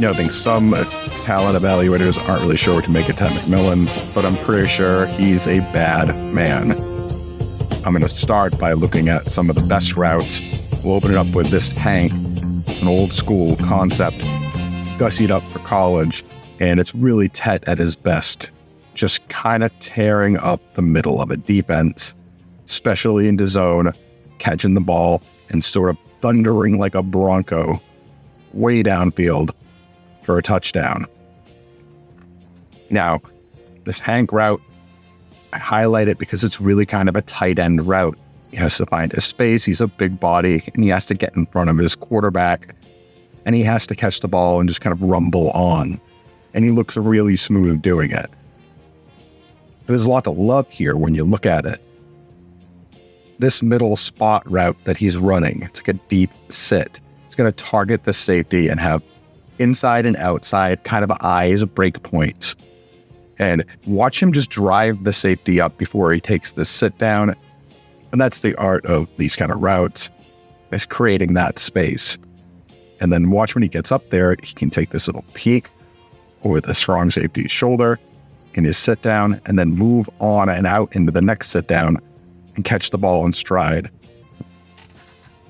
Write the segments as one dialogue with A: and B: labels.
A: I think some talent evaluators aren't really sure what to make of Ted McMillan, but I'm pretty sure he's a bad man. I'm going to start by looking at some of the best routes. We'll open it up with this tank. It's an old school concept, gussied up for college, and it's really Ted at his best, just kind of tearing up the middle of a defense, especially into zone, catching the ball and sort of thundering like a bronco way downfield for a touchdown. Now, this Hank route, I highlight it because it's really kind of a tight end route. He has to find his space. He's a big body, and he has to get in front of his quarterback, and he has to catch the ball and just kind of rumble on. And he looks really smooth doing it. There's a lot to love here when you look at it. This middle spot route that he's running, it's like a deep sit. It's going to target the safety and have inside and outside kind of eyes break points. And watch him just drive the safety up before he takes the sit down. And that's the art of these kind of routes, is creating that space. And then watch when he gets up there, he can take this little peek over the strong safety's shoulder in his sit down, and then move on and out into the next sit down and catch the ball in stride.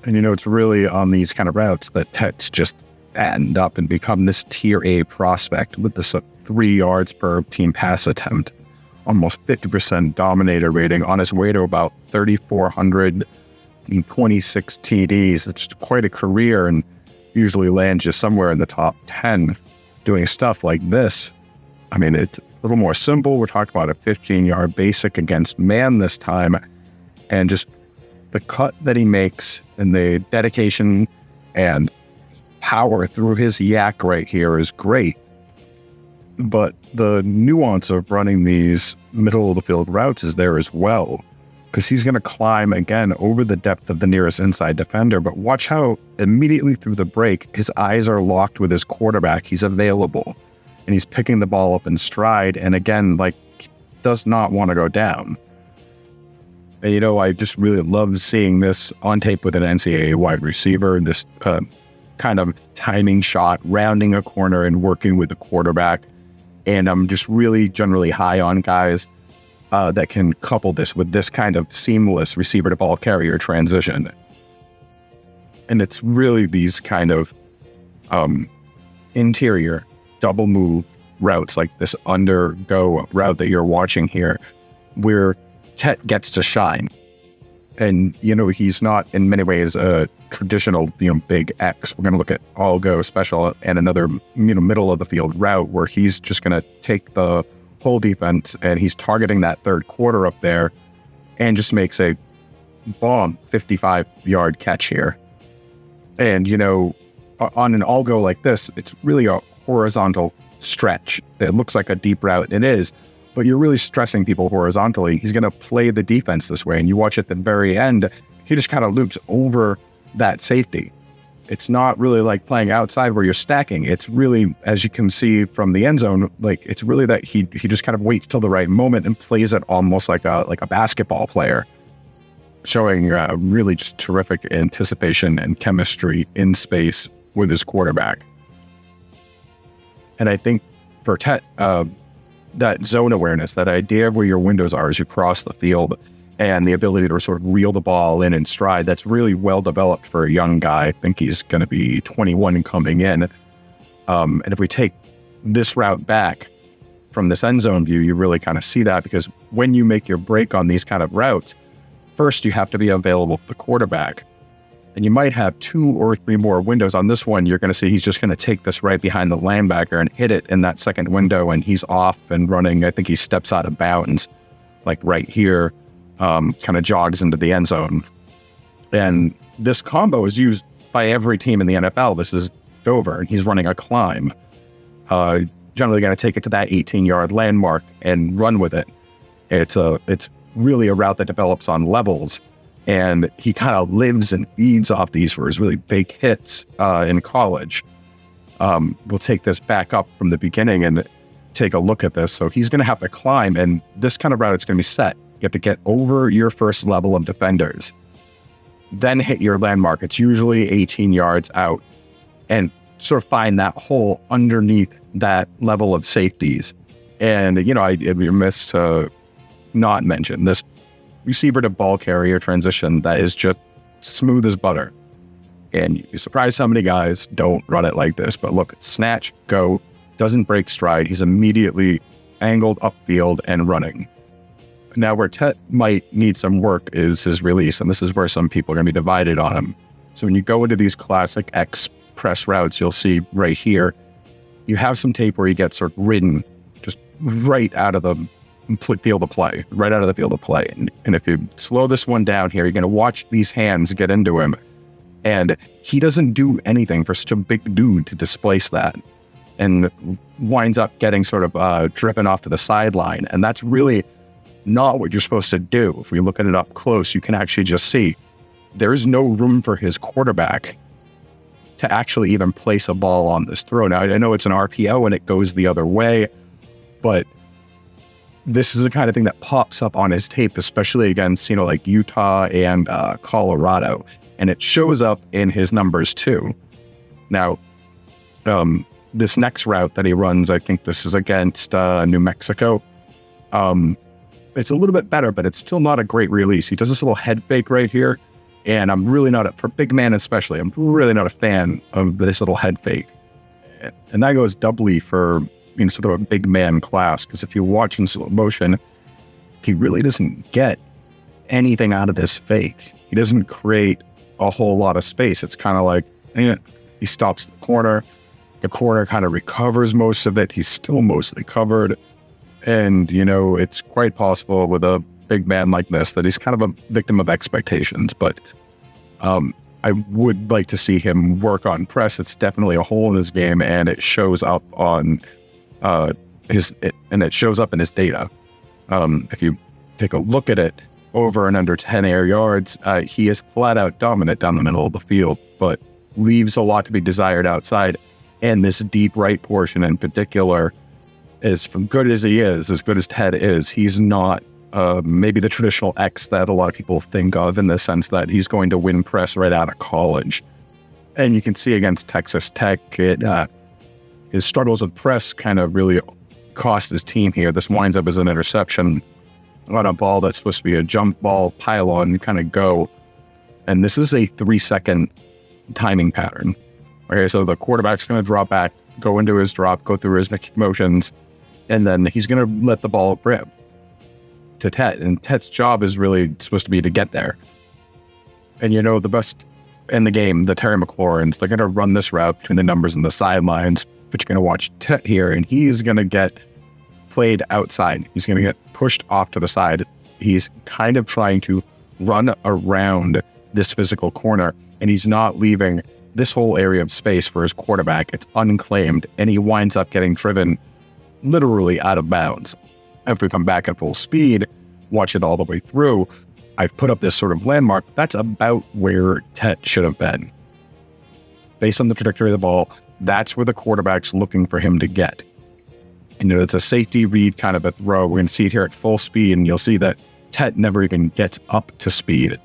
A: And it's really on these kind of routes that Ted's just fattened up and become this tier A prospect with this 3 yards per team pass attempt, almost 50% dominator rating, on his way to about 3,400 and 26 TDs. It's quite a career, and usually lands you somewhere in the top 10 doing stuff like this. I mean, it's a little more simple. We're talking about a 15-yard basic against man this time, and just the cut that he makes and the dedication and power through his yak right here is great. But the nuance of running these middle of the field routes is there as well, because he's going to climb again over the depth of the nearest inside defender. But watch how immediately through the break, his eyes are locked with his quarterback. He's available and he's picking the ball up in stride. And again, does not want to go down. And, I just really love seeing this on tape with an NCAA wide receiver, this kind of timing shot, rounding a corner and working with the quarterback. And I'm just really generally high on guys that can couple this with this kind of seamless receiver to ball carrier transition. And it's really these kind of interior double move routes, like this undergo route that you're watching here, where Ted gets to shine. And, he's not in many ways a traditional, big X. We're going to look at all go special and another, middle of the field route where he's just going to take the whole defense and he's targeting that third quarter up there and just makes a bomb 55-yard catch here. And, on an all go like this, it's really a horizontal stretch. It looks like a deep route. It is. But you're really stressing people horizontally. He's going to play the defense this way. And you watch at the very end, he just kind of loops over that safety. It's not really like playing outside where you're stacking. It's really, as you can see from the end zone, it's really that he just kind of waits till the right moment and plays it almost like a basketball player, showing really just terrific anticipation and chemistry in space with his quarterback. And I think for Ted, that zone awareness, that idea of where your windows are as you cross the field, and the ability to sort of reel the ball in stride, that's really well developed for a young guy. I think he's going to be 21 coming in. And if we take this route back from this end zone view, you really kind of see that, because when you make your break on these kind of routes, first you have to be available for the quarterback. And you might have 2 or 3 more windows. On this one, you're going to see he's just going to take this right behind the linebacker and hit it in that second window, and he's off and running. I think he steps out of bounds, right here, kind of jogs into the end zone. And this combo is used by every team in the NFL. This is Dover, and he's running a climb. Generally going to take it to that 18-yard landmark and run with it. It's really a route that develops on levels. And he kind of lives and feeds off these for his really big hits in college. We'll take this back up from the beginning and take a look at this. So he's going to have to climb, and this kind of route is going to be set. You have to get over your first level of defenders, then hit your landmark. It's usually 18 yards out. And sort of find that hole underneath that level of safeties. And, I'd be remiss to not mention this receiver to ball carrier transition that is just smooth as butter. And you'd be surprised how many guys don't run it like this. But look, snatch, go, doesn't break stride. He's immediately angled upfield and running. Now, where Tet might need some work is his release, and this is where some people are going to be divided on him. So when you go into these classic X press routes, you'll see right here, you have some tape where he gets sort of ridden just right out of the field of play, And if you slow this one down here, you're going to watch these hands get into him. And he doesn't do anything for such a big dude to displace that, and winds up getting sort of driven off to the sideline. And that's really not what you're supposed to do. If we look at it up close, you can actually just see there is no room for his quarterback to actually even place a ball on this throw. Now, I know it's an RPO and it goes the other way, but this is the kind of thing that pops up on his tape, especially against, like Utah and Colorado. And it shows up in his numbers too. Now, this next route that he runs, I think this is against New Mexico. It's a little bit better, but it's still not a great release. He does this little head fake right here. And I'm really not, for big man especially, I'm really not a fan of this little head fake. And that goes doubly for, sort of a big man class. Because if you watch in slow motion, he really doesn't get anything out of this fake. He doesn't create a whole lot of space. It's kind of like, he stops the corner kind of recovers most of it. He's still mostly covered. And, it's quite possible with a big man like this that he's kind of a victim of expectations. But I would like to see him work on press. It's definitely a hole in his game, and it shows up on it shows up in his data. If you take a look at it, over and under 10 air yards, he is flat out dominant down the middle of the field, but leaves a lot to be desired outside. And this deep right portion in particular, as good as he is, as good as Ted is, he's not maybe the traditional X that a lot of people think of, in the sense that he's going to win press right out of college. And you can see against Texas Tech, his struggles with press kind of really cost his team here. This winds up as an interception on a ball that's supposed to be a jump ball, pile on, kind of go. And this is a 3-second timing pattern. Okay, so the quarterback's going to drop back, go into his drop, go through his motions, and then he's going to let the ball rip to Tet. And Tet's job is really supposed to be to get there. And the best in the game, the Terry McLaurins, they're going to run this route between the numbers and the sidelines, but you're going to watch Tet here, and he's going to get played outside. He's going to get pushed off to the side. He's kind of trying to run around this physical corner, and he's not leaving this whole area of space for his quarterback. It's unclaimed, and he winds up getting driven literally out of bounds. If we come back at full speed, watch it all the way through, I've put up this sort of landmark. That's about where Tet should have been. Based on the trajectory of the ball, that's where the quarterback's looking for him to get. It's a safety read kind of a throw. We're going to see it here at full speed, and you'll see that Tet never even gets up to speed.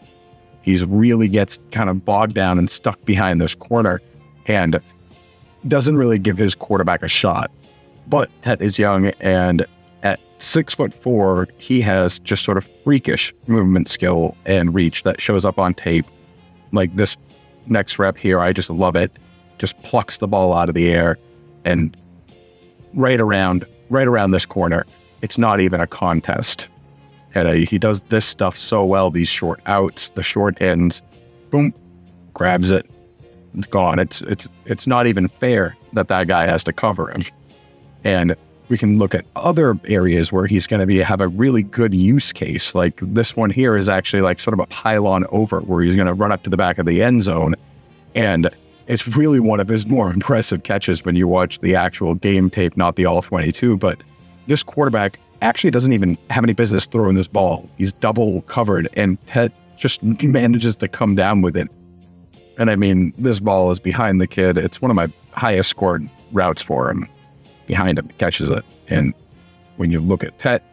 A: He really gets kind of bogged down and stuck behind this corner, and doesn't really give his quarterback a shot. But Tet is young, and at 6'4", he has just sort of freakish movement skill and reach that shows up on tape. Like this next rep here, I just love it. Just plucks the ball out of the air, and right around this corner, it's not even a contest. And he does this stuff so well, these short outs, the short ends, boom, grabs it, it's gone. It's not even fair that guy has to cover him. And we can look at other areas where he's going to have a really good use case. Like this one here is actually like sort of a pylon over, where he's going to run up to the back of the end zone. And it's really one of his more impressive catches when you watch the actual game tape, not the all 22. But this quarterback actually doesn't even have any business throwing this ball. He's double covered, and Tet just manages to come down with it. And I mean, this ball is behind the kid. It's one of my highest scored routes for him. Behind him, catches it. And when you look at Tet,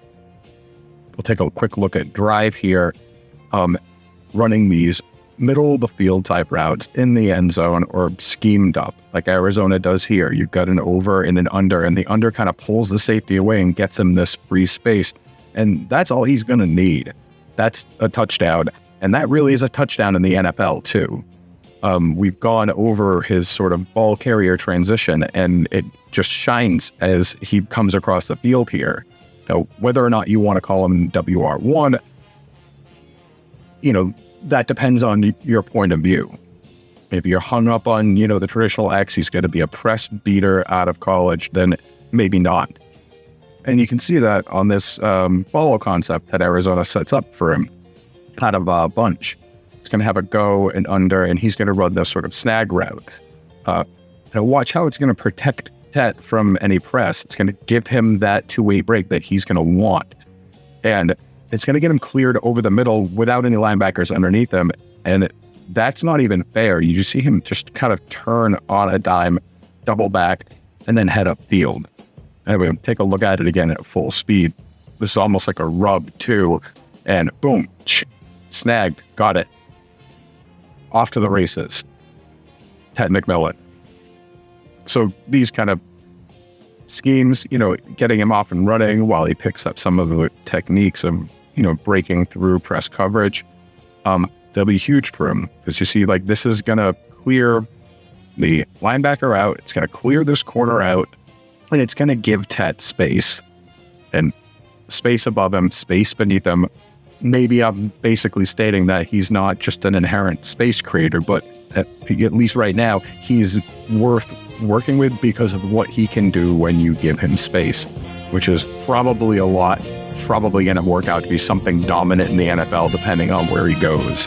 A: we'll take a quick look at drive here. Running these middle of the field type routes in the end zone or schemed up like Arizona does here. You've got an over and an under, and the under kind of pulls the safety away and gets him this free space. And that's all he's going to need. That's a touchdown. And that really is a touchdown in the NFL too. We've gone over his sort of ball carrier transition, and it just shines as he comes across the field here. Now, whether or not you want to call him WR1, that depends on your point of view. If you're hung up on, the traditional X, he's going to be a press beater out of college, then maybe not. And you can see that on this follow concept that Arizona sets up for him out of a bunch. It's going to have a go and under, and he's going to run this sort of snag route. Now watch how it's going to protect Tet from any press. It's going to give him that two-way break that he's going to want. And it's going to get him cleared over the middle without any linebackers underneath him. And that's not even fair. You just see him just kind of turn on a dime, double back, and then head upfield. Anyway, take a look at it again at full speed. This is almost like a rub too. And boom, snagged, got it. Off to the races. Ted McMillan. So these kind of schemes, getting him off and running while he picks up some of the techniques of, breaking through press coverage, they'll be huge for him. Because you see, this is going to clear the linebacker out. It's going to clear this corner out. And it's going to give Tet space. And space above him, space beneath him. Maybe I'm basically stating that he's not just an inherent space creator, but at least right now, he's worth working with because of what he can do when you give him space, which is probably a lot, probably going to work out to be something dominant in the NFL depending on where he goes.